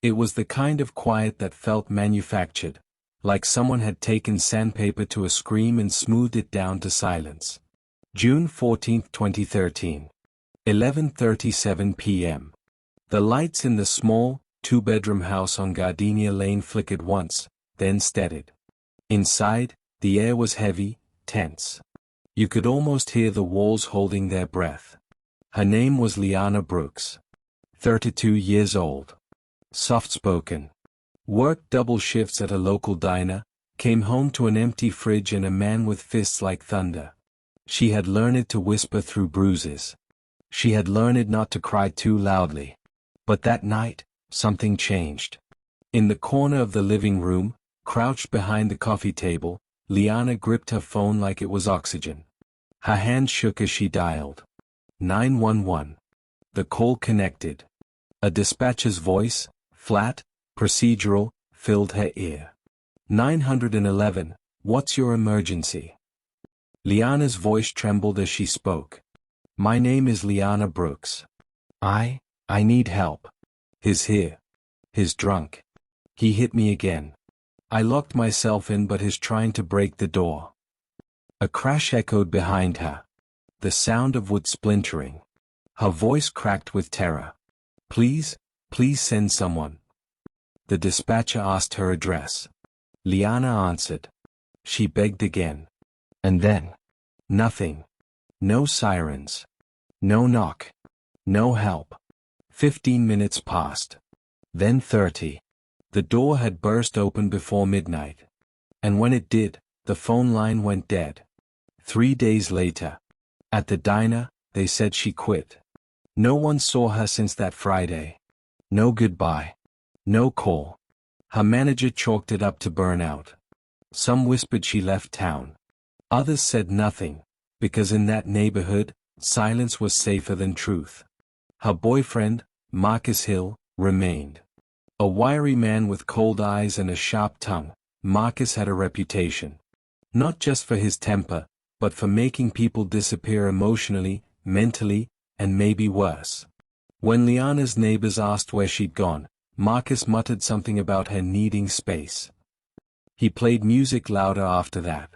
It was the kind of quiet that felt manufactured, like someone had taken sandpaper to a scream and smoothed it down to silence. June 14, 2013. 11:37 p.m. The lights in the small, two-bedroom house on Gardenia Lane flickered once, then steadied. Inside, the air was heavy, tense. You could almost hear the walls holding their breath. Her name was Liana Brooks. 32 years old. Soft-spoken. Worked double shifts at a local diner, came home to an empty fridge and a man with fists like thunder. She had learned to whisper through bruises. She had learned not to cry too loudly. But that night, something changed. In the corner of the living room, crouched behind the coffee table, Liana gripped her phone like it was oxygen. Her hand shook as she dialed. 911. The call connected. A dispatcher's voice, flat, procedural, filled her ear. 911, what's your emergency? Liana's voice trembled as she spoke. My name is Liana Brooks. I need help. He's here. He's drunk. He hit me again. I locked myself in but he's trying to break the door. A crash echoed behind her. The sound of wood splintering. Her voice cracked with terror. Please send someone. The dispatcher asked her address. Liana answered. She begged again. And then. Nothing. No sirens. No knock. No help. 15 minutes passed. Then 30. The door had burst open before midnight. And when it did, the phone line went dead. 3 days later. At the diner, they said she quit. No one saw her since that Friday. No goodbye. No call. Her manager chalked it up to burnout. Some whispered she left town. Others said nothing, because in that neighborhood, silence was safer than truth. Her boyfriend, Marcus Hill, remained. A wiry man with cold eyes and a sharp tongue, Marcus had a reputation. Not just for his temper, but for making people disappear emotionally, mentally, and maybe worse. When Liana's neighbors asked where she'd gone, Marcus muttered something about her needing space. He played music louder after that.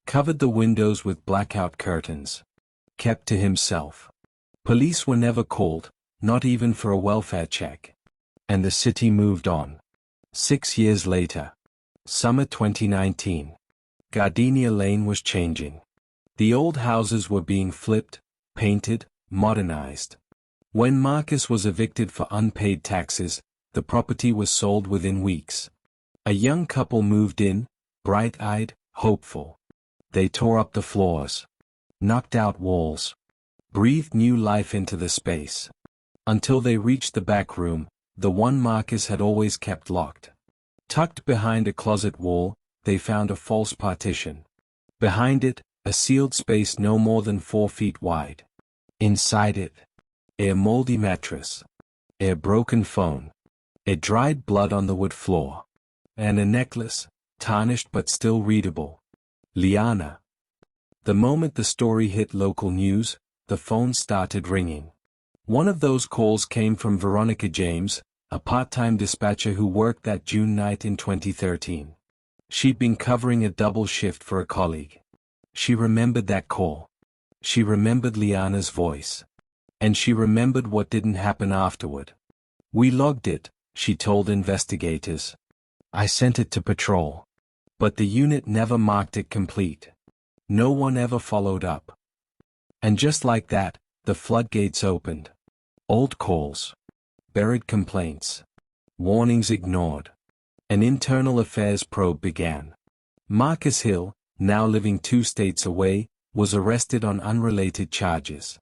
Covered the windows with blackout curtains. Kept to himself. Police were never called, not even for a welfare check. And the city moved on. 6 years later. Summer 2019. Gardenia Lane was changing. The old houses were being flipped, painted, modernized. When Marcus was evicted for unpaid taxes, the property was sold within weeks. A young couple moved in, bright-eyed, hopeful. They tore up the floors. Knocked out walls. Breathed new life into the space. Until they reached the back room, the one Marcus had always kept locked. Tucked behind a closet wall, they found a false partition. Behind it, a sealed space no more than 4 feet wide. Inside it, a moldy mattress. A broken phone. A dried blood on the wood floor. And a necklace, tarnished but still readable. Liana. The moment the story hit local news, the phone started ringing. One of those calls came from Veronica James, a part-time dispatcher who worked that June night in 2013. She'd been covering a double shift for a colleague. She remembered that call. She remembered Liana's voice. And she remembered what didn't happen afterward. We logged it, she told investigators. I sent it to patrol. But the unit never marked it complete. No one ever followed up. And just like that, the floodgates opened. Old calls. Buried complaints. Warnings ignored. An internal affairs probe began. Marcus Hill, now living 2 states away, was arrested on unrelated charges.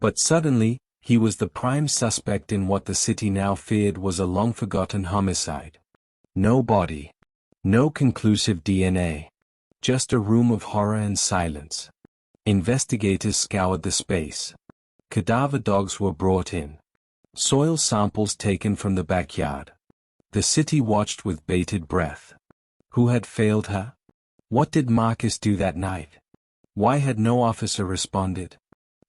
But suddenly, he was the prime suspect in what the city now feared was a long-forgotten homicide. No body. No conclusive DNA. Just a room of horror and silence. Investigators scoured the space. Cadaver dogs were brought in. Soil samples taken from the backyard. The city watched with bated breath. Who had failed her? What did Marcus do that night? Why had no officer responded?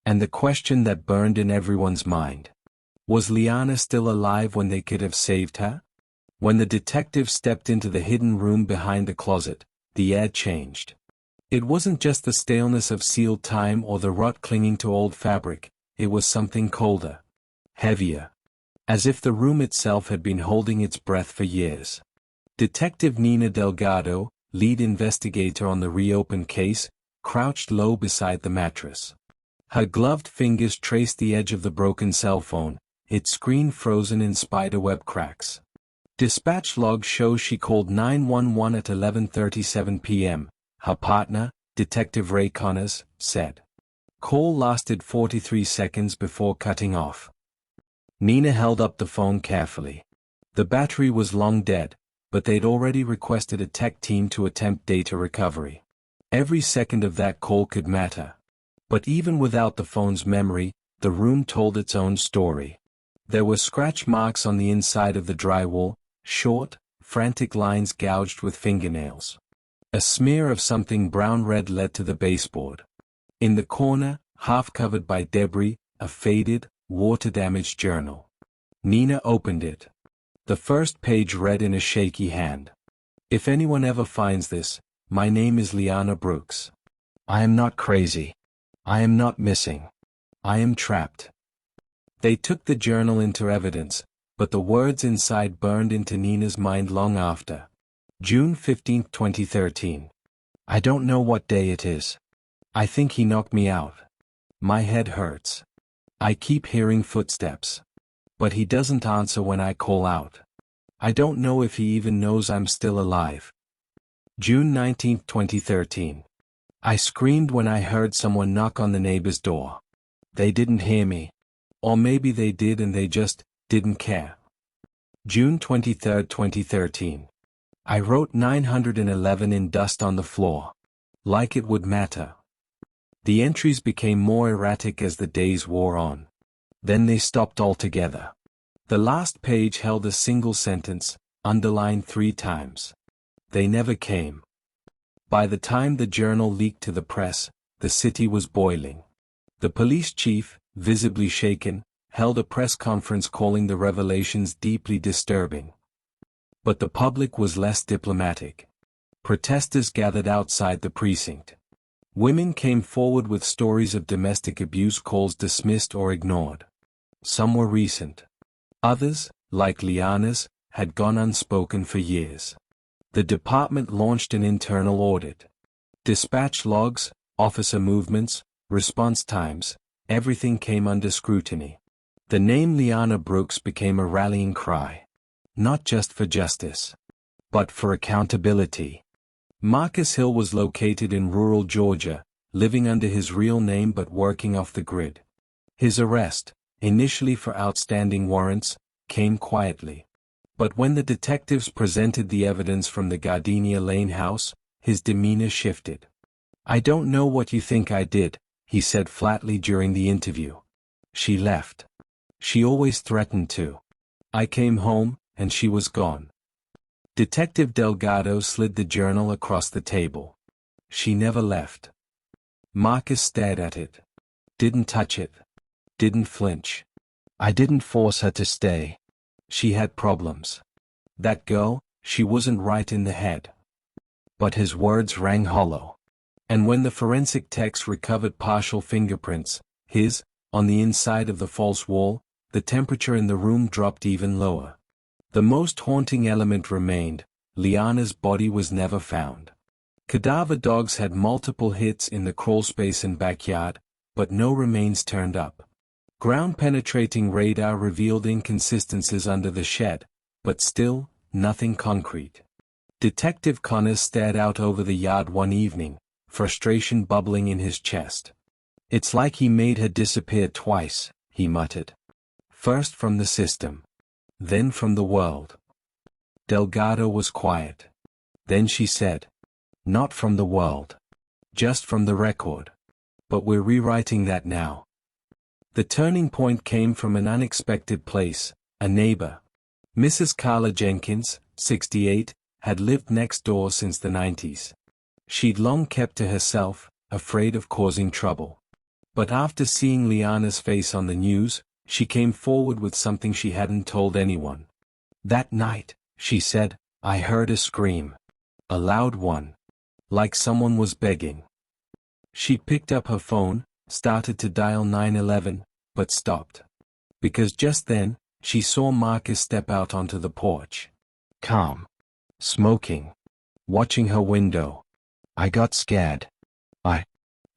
And the question that burned in everyone's mind. Was Liana still alive when they could have saved her? When the detective stepped into the hidden room behind the closet, the air changed. It wasn't just the staleness of sealed time or the rot clinging to old fabric, it was something colder. Heavier. As if the room itself had been holding its breath for years. Detective Nina Delgado, lead investigator on the reopened case, crouched low beside the mattress. Her gloved fingers traced the edge of the broken cell phone, its screen frozen in spiderweb cracks. Dispatch log shows she called 911 at 11:37 p.m., her partner, Detective Ray Connors, said. Call lasted 43 seconds before cutting off. Nina held up the phone carefully. The battery was long dead, but they'd already requested a tech team to attempt data recovery. Every second of that call could matter. But even without the phone's memory, the room told its own story. There were scratch marks on the inside of the drywall, short, frantic lines gouged with fingernails. A smear of something brown-red led to the baseboard. In the corner, half covered by debris, a faded, water-damaged journal. Nina opened it. The first page read in a shaky hand. If anyone ever finds this, my name is Liana Brooks. I am not crazy. I am not missing. I am trapped. They took the journal into evidence, but the words inside burned into Nina's mind long after. June 15, 2013. I don't know what day it is. I think he knocked me out. My head hurts. I keep hearing footsteps. But he doesn't answer when I call out. I don't know if he even knows I'm still alive. June 19, 2013. I screamed when I heard someone knock on the neighbor's door. They didn't hear me. Or maybe they did and they just didn't care. June 23, 2013. I wrote 911 in dust on the floor. Like it would matter. The entries became more erratic as the days wore on. Then they stopped altogether. The last page held a single sentence, underlined 3 times. They never came. By the time the journal leaked to the press, the city was boiling. The police chief, visibly shaken, held a press conference calling the revelations deeply disturbing. But the public was less diplomatic. Protesters gathered outside the precinct. Women came forward with stories of domestic abuse calls dismissed or ignored. Some were recent. Others, like Liana's, had gone unspoken for years. The department launched an internal audit. Dispatch logs, officer movements, response times, everything came under scrutiny. The name Liana Brooks became a rallying cry. Not just for justice, but for accountability. Marcus Hill was located in rural Georgia, living under his real name but working off the grid. His arrest, initially for outstanding warrants, came quietly. But when the detectives presented the evidence from the Gardenia Lane house, his demeanor shifted. I don't know what you think I did, he said flatly during the interview. She left. She always threatened to. I came home, and she was gone. Detective Delgado slid the journal across the table. She never left. Marcus stared at it. Didn't touch it. Didn't flinch. I didn't force her to stay. She had problems. That girl, she wasn't right in the head. But his words rang hollow. And when the forensic techs recovered partial fingerprints, his, on the inside of the false wall, the temperature in the room dropped even lower. The most haunting element remained: Liana's body was never found. Cadaver dogs had multiple hits in the crawlspace and backyard, but no remains turned up. Ground-penetrating radar revealed inconsistencies under the shed, but still, nothing concrete. Detective Connors stared out over the yard one evening, frustration bubbling in his chest. It's like he made her disappear twice, he muttered. First from the system. Then from the world. Delgado was quiet. Then she said, "Not from the world. Just from the record. But we're rewriting that now." The turning point came from an unexpected place, a neighbor. Mrs. Carla Jenkins, 68, had lived next door since the 90s. She'd long kept to herself, afraid of causing trouble. But after seeing Liana's face on the news, she came forward with something she hadn't told anyone. That night, she said, "I heard a scream. A loud one. Like someone was begging." She picked up her phone, started to dial 911, but stopped. Because just then, she saw Marcus step out onto the porch. Calm. Smoking. Watching her window. I got scared.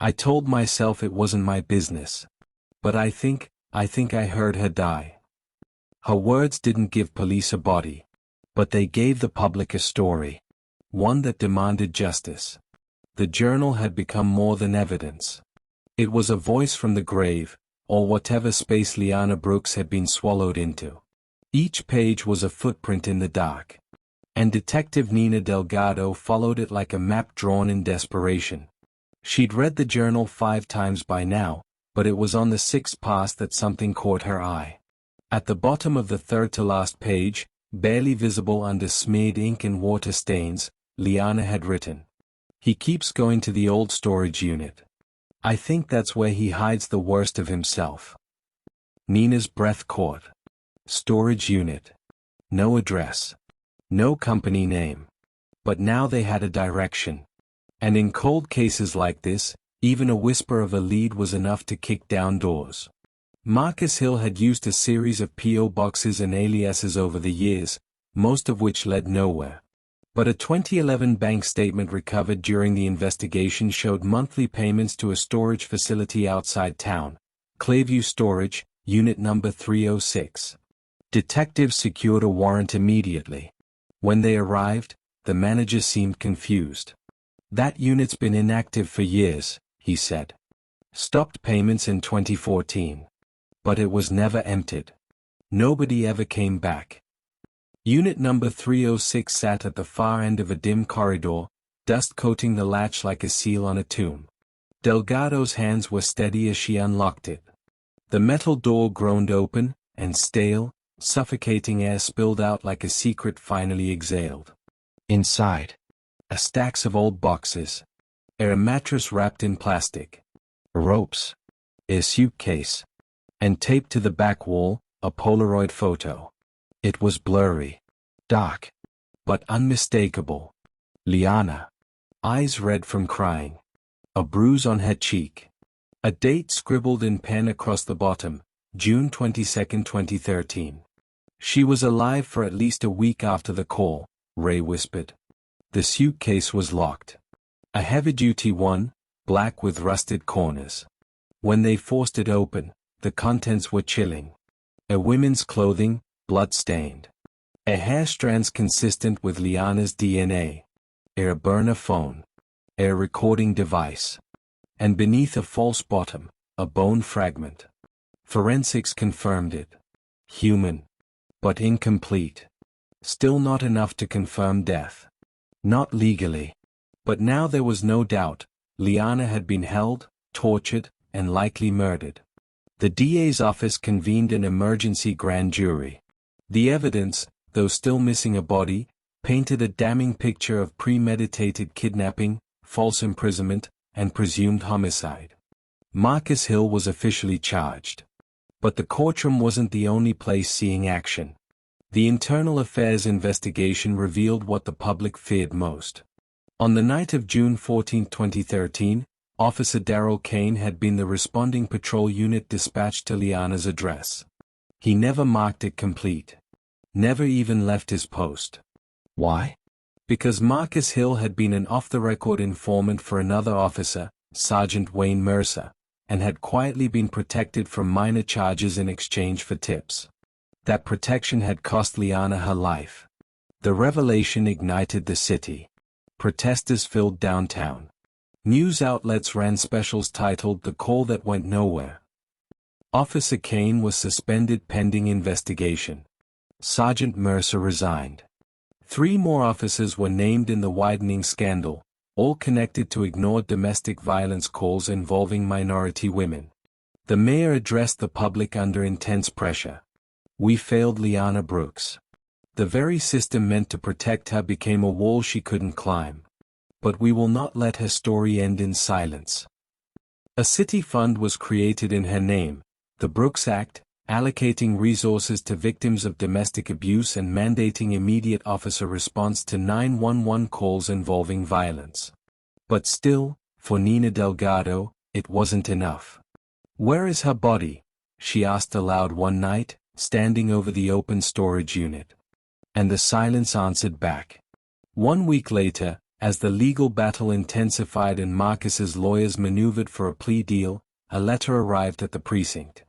I told myself it wasn't my business. But I think I heard her die. Her words didn't give police a body. But they gave the public a story. One that demanded justice. The journal had become more than evidence. It was a voice from the grave, or whatever space Liana Brooks had been swallowed into. Each page was a footprint in the dark. And Detective Nina Delgado followed it like a map drawn in desperation. She'd read the journal 5 times by now, but it was on the 6th pass that something caught her eye. At the bottom of the third-to-last page, barely visible under smeared ink and water stains, Liana had written, "He keeps going to the old storage unit. I think that's where he hides the worst of himself." Nina's breath caught. Storage unit. No address. No company name. But now they had a direction. And in cold cases like this, even a whisper of a lead was enough to kick down doors. Marcus Hill had used a series of P.O. boxes and aliases over the years, most of which led nowhere. But a 2011 bank statement recovered during the investigation showed monthly payments to a storage facility outside town, Clayview Storage, Unit Number 306. Detectives secured a warrant immediately. When they arrived, the manager seemed confused. "That unit's been inactive for years," he said. "Stopped payments in 2014. But it was never emptied. Nobody ever came back." Unit number 306 sat at the far end of a dim corridor, dust coating the latch like a seal on a tomb. Delgado's hands were steady as she unlocked it. The metal door groaned open, and stale, suffocating air spilled out like a secret finally exhaled. Inside, stacks of old boxes. A mattress wrapped in plastic. Ropes. A suitcase. And taped to the back wall, a Polaroid photo. It was blurry. Dark. But unmistakable. Liana. Eyes red from crying. A bruise on her cheek. A date scribbled in pen across the bottom, June 22, 2013. She was alive for at least a week after the call, Ray whispered. The suitcase was locked. A heavy-duty one, black with rusted corners. When they forced it open, the contents were chilling. A woman's clothing, blood-stained. A hair strands consistent with Liana's DNA. A burner phone. A recording device. And beneath a false bottom, a bone fragment. Forensics confirmed it. Human. But incomplete. Still not enough to confirm death. Not legally. But now there was no doubt, Liana had been held, tortured, and likely murdered. The DA's office convened an emergency grand jury. The evidence, though still missing a body, painted a damning picture of premeditated kidnapping, false imprisonment, and presumed homicide. Marcus Hill was officially charged. But the courtroom wasn't the only place seeing action. The Internal Affairs investigation revealed what the public feared most. On the night of June 14, 2013, Officer Darrell Kane had been the responding patrol unit dispatched to Liana's address. He never marked it complete. Never even left his post. Why? Because Marcus Hill had been an off-the-record informant for another officer, Sergeant Wayne Mercer, and had quietly been protected from minor charges in exchange for tips. That protection had cost Liana her life. The revelation ignited the city. Protesters filled downtown. News outlets ran specials titled "The Call That Went Nowhere." Officer Kane was suspended pending investigation. Sergeant Mercer resigned. 3 more officers were named in the widening scandal, all connected to ignored domestic violence calls involving minority women. The mayor addressed the public under intense pressure. "We failed Liana Brooks. The very system meant to protect her became a wall she couldn't climb. But we will not let her story end in silence." A city fund was created in her name, the Brooks Act, allocating resources to victims of domestic abuse and mandating immediate officer response to 911 calls involving violence. But still, for Nina Delgado, it wasn't enough. "Where is her body?" she asked aloud one night, standing over the open storage unit. And the silence answered back. 1 week later, as the legal battle intensified and Marcus's lawyers maneuvered for a plea deal, a letter arrived at the precinct.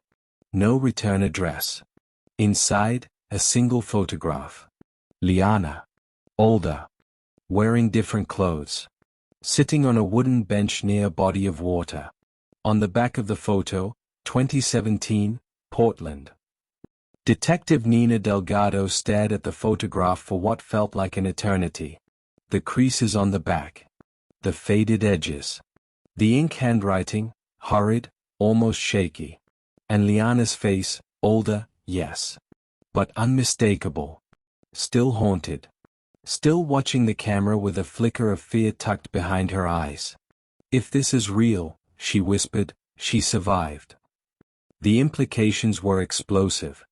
No return address. Inside, a single photograph. Liana. Older. Wearing different clothes. Sitting on a wooden bench near a body of water. On the back of the photo, 2017, Portland. Detective Nina Delgado stared at the photograph for what felt like an eternity. The creases on the back. The faded edges. The ink handwriting, hurried, almost shaky. And Liana's face, older, yes. But unmistakable. Still haunted. Still watching the camera with a flicker of fear tucked behind her eyes. "If this is real," she whispered, "she survived." The implications were explosive.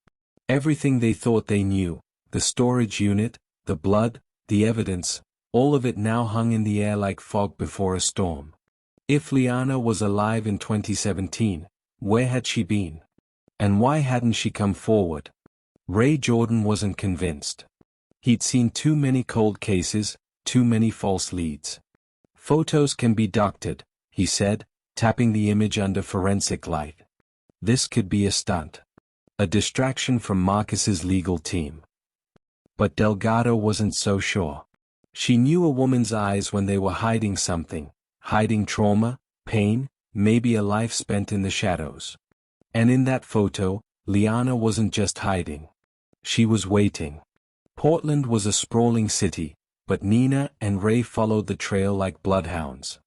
Everything they thought they knew, the storage unit, the blood, the evidence, all of it now hung in the air like fog before a storm. If Liana was alive in 2017, where had she been? And why hadn't she come forward? Ray Jordan wasn't convinced. He'd seen too many cold cases, too many false leads. "Photos can be doctored," he said, tapping the image under forensic light. This could be a stunt. A distraction from Marcus's legal team. But Delgado wasn't so sure. She knew a woman's eyes when they were hiding something, hiding trauma, pain, maybe a life spent in the shadows. And in that photo, Liana wasn't just hiding. She was waiting. Portland was a sprawling city, but Nina and Ray followed the trail like bloodhounds.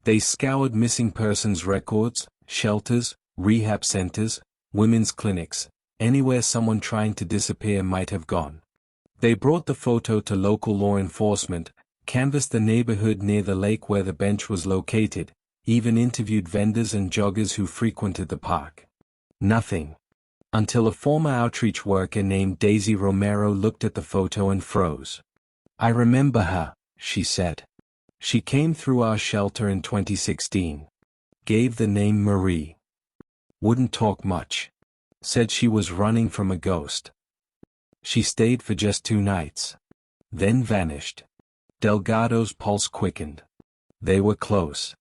They scoured missing persons records, shelters, rehab centers, women's clinics, anywhere someone trying to disappear might have gone. They brought the photo to local law enforcement, canvassed the neighborhood near the lake where the bench was located, even interviewed vendors and joggers who frequented the park. Nothing. Until a former outreach worker named Daisy Romero looked at the photo and froze. "I remember her," she said. "She came through our shelter in 2016. Gave the name Marie. Wouldn't talk much. Said she was running from a ghost. She stayed for just 2 nights. Then vanished." Delgado's pulse quickened. They were close.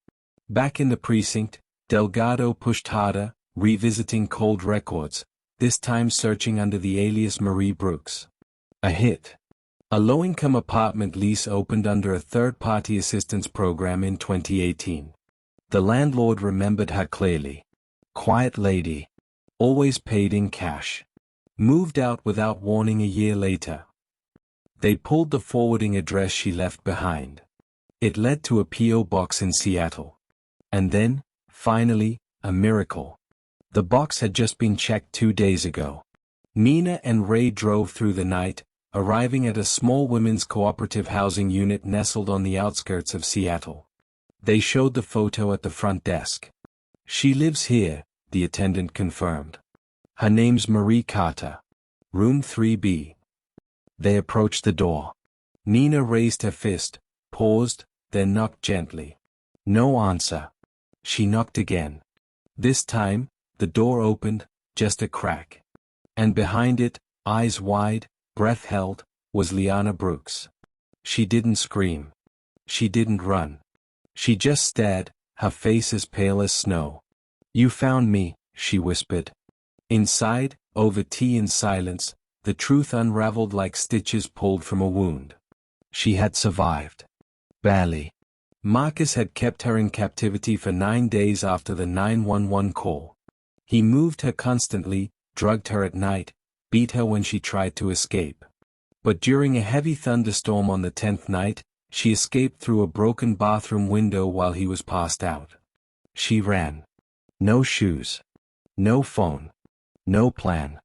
Back in the precinct, Delgado pushed harder, revisiting cold records, this time searching under the alias Marie Brooks. A hit. A low-income apartment lease opened under a third-party assistance program in 2018. The landlord remembered her clearly. Quiet lady. Always paid in cash. Moved out without warning a year later. They pulled the forwarding address she left behind. It led to a P.O. box in Seattle. And then, finally, a miracle. The box had just been checked 2 days ago. Nina and Ray drove through the night, arriving at a small women's cooperative housing unit nestled on the outskirts of Seattle. They showed the photo at the front desk. "She lives here," the attendant confirmed. "Her name's Marie Carter. Room 3B. They approached the door. Nina raised her fist, paused, then knocked gently. No answer. She knocked again. This time, the door opened, just a crack. And behind it, eyes wide, breath held, was Liana Brooks. She didn't scream. She didn't run. She just stared, her face as pale as snow. "You found me," she whispered. Inside, over tea in silence, the truth unraveled like stitches pulled from a wound. She had survived. Barely. Marcus had kept her in captivity for 9 days after the 911 call. He moved her constantly, drugged her at night, beat her when she tried to escape. But during a heavy thunderstorm on the 10th night, she escaped through a broken bathroom window while he was passed out. She ran. No shoes. No phone. No plan.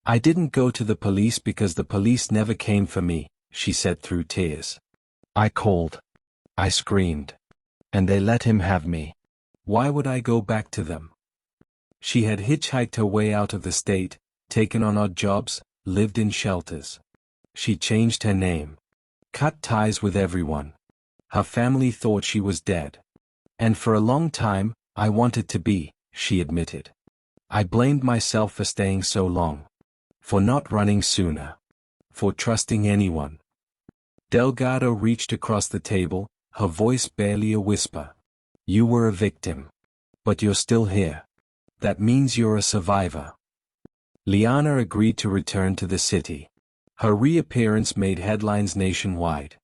"I didn't go to the police because the police never came for me," she said through tears. "I called. I screamed. And they let him have me. Why would I go back to them?" She had hitchhiked her way out of the state, taken on odd jobs, lived in shelters. She changed her name. Cut ties with everyone. Her family thought she was dead. And for a long time, I wanted to be, she admitted. I blamed myself for staying so long. For not running sooner. For trusting anyone. Delgado reached across the table, her voice barely a whisper. You were a victim. But you're still here. That means you're a survivor. Liana agreed to return to the city. Her reappearance made headlines nationwide.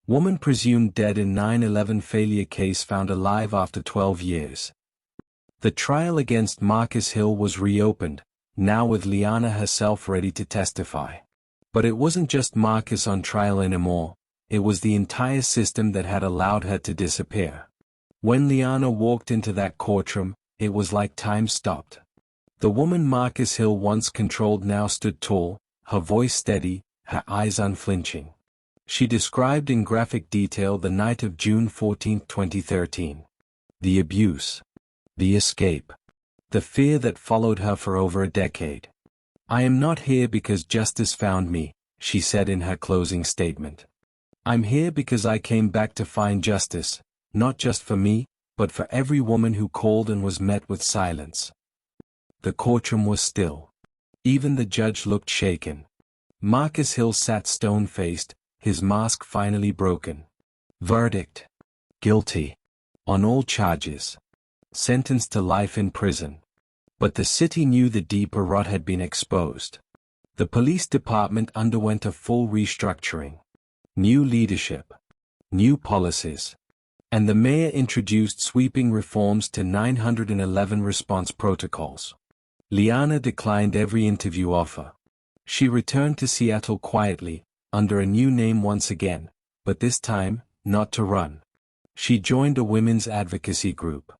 Woman presumed dead in 9/11 failure case found alive after 12 years. The trial against Marcus Hill was reopened, now with Liana herself ready to testify. But it wasn't just Marcus on trial anymore, it was the entire system that had allowed her to disappear. When Liana walked into that courtroom, it was like time stopped. The woman Marcus Hill once controlled now stood tall, her voice steady, her eyes unflinching. She described in graphic detail the night of June 14, 2013. The abuse. The escape. The fear that followed her for over a decade. I am not here because justice found me, she said in her closing statement. I'm here because I came back to find justice, not just for me, but for every woman who called and was met with silence. The courtroom was still. Even the judge looked shaken. Marcus Hill sat stone-faced, his mask finally broken. Verdict. Guilty. On all charges. Sentenced to life in prison. But the city knew the deeper rot had been exposed. The police department underwent a full restructuring. New leadership. New policies. And the mayor introduced sweeping reforms to 911 response protocols. Liana declined every interview offer. She returned to Seattle quietly, under a new name once again, but this time, not to run. She joined a women's advocacy group.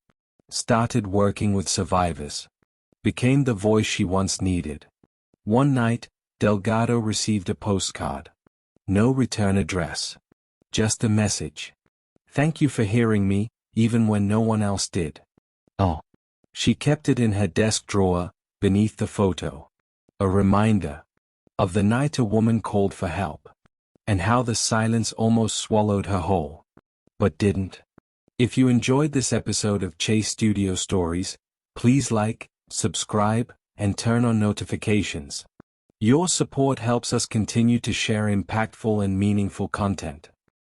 Started working with survivors. Became the voice she once needed. One night, Delgado received a postcard. No return address. Just a message. Thank you for hearing me, even when no one else did. Oh. She kept it in her desk drawer, beneath the photo. A reminder. Of the night a woman called for help. And how the silence almost swallowed her whole. But didn't. If you enjoyed this episode of Chase Studio Stories, please like, subscribe, and turn on notifications. Your support helps us continue to share impactful and meaningful content.